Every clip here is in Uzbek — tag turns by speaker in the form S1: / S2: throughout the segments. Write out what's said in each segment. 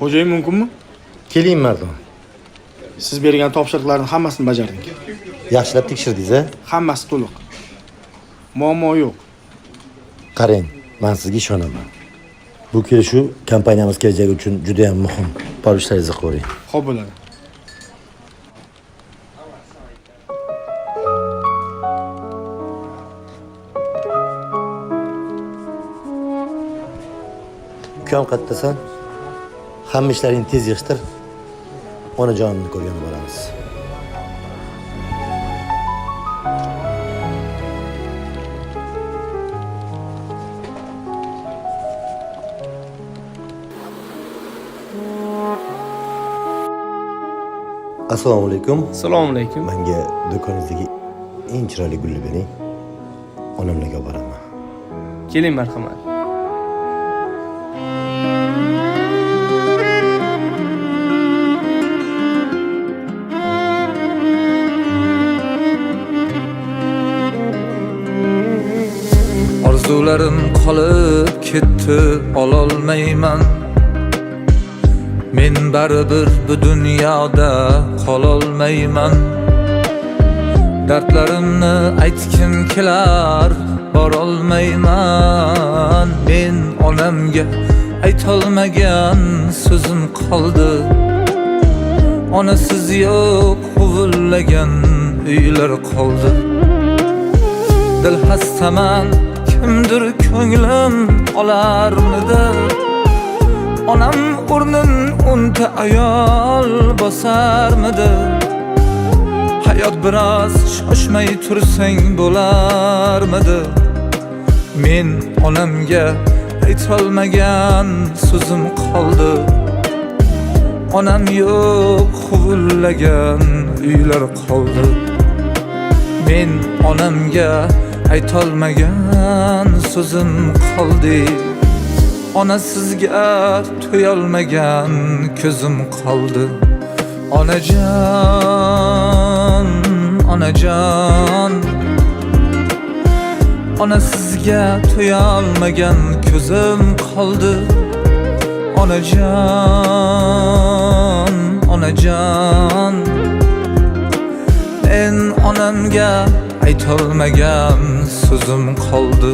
S1: Xo'jayin mumkinmi?
S2: Keling mardon.
S1: Siz bergan topshiriqlarning hammasini bajardik.
S2: Yaxshilab tekshirdingiz-a?
S1: Hammasi to'liq. Muammo yo'q.
S2: Qarang, men sizga ishonaman. Bu kelishuv kompaniyamiz kelajagi uchun juda ham muhim. Bor ishlaringizni ko'ring.
S1: Xo'p bo'ladi.
S2: Ukam qattasan? Hamma ishlaringni tez yig'ishtir. Onajonimni ko'rgani boramiz. Assalomu alaykum.
S3: Assalomu alaykum.
S2: Menga do'koningizdagi eng chiroyli gulni bering. Onamlarga olib boraman.
S3: Keling marhamat.
S4: Orzularim qolib ketdi, ololmayman. Men baribir bu dunyoda qololmayman. Dardlarimni aytkim kelar, borolmayman. Men onamga aytolmagan so'zim qoldi. Onasiz yo'q huvillagan uylar qoldi. Dil hastaman, kimdir ko'nglim olarmidi? Onam o'rnin unta ayol bosarmidi? Hayot biroz shoshmay tursang bo'larmidi? Men onamga aytolmagan so'zim qoldi. Onam yo'q, huvillagan uylar qoldi. Men onamga aytolmagan so'zim qoldi. Onasizga to'yolmagan ko'zim qoldi. Onajon, onajon, onasizga to'yolmagan ko'zim qoldi. Onajon, onajon, men onamga aytolmagan so'zim qoldi.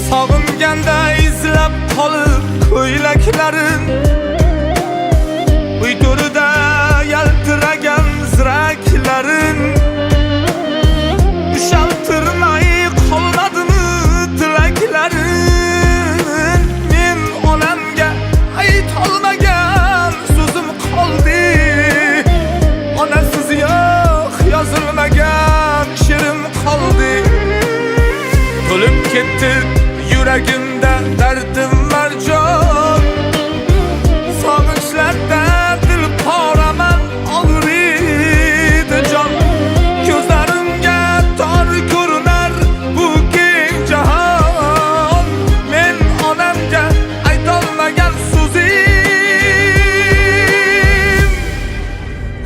S4: Sog'inganda izlab qolib ko'ylaklarin, uydurida yaltiragan ziraklarin, ushaltirmay qolmadimi tilaklarin? Men onamga aytolmagan so'zim qoldi. Onasiz yo'q yozilmagan she'rim qoldi. To'lib ketdi yuragimda dardim marjon, sog'inchlarda dil qoraman, og'riydi jon. Ko'zlarimga tor ko'rinar bu keng jahon. Men onamga aytolmagan so'zim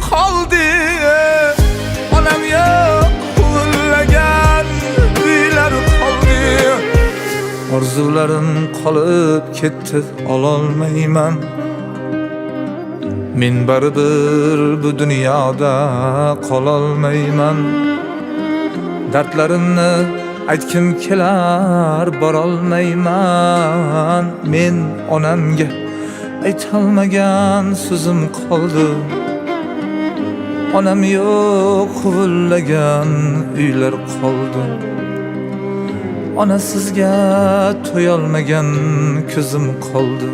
S4: qoldi. Onam yo'q, huvillagan uylar qoldi. Orzularim qolib ketdi, ololmayman. Men baribir bu dunyoda qololmayman. Dardlarimni aytkim kelar, borolmayman. Men onamga aytolmagan so'zim qoldi. Onam yo'q, huvillagan uylar qoldi. Onasizga to'yolmagan ko'zim qoldi.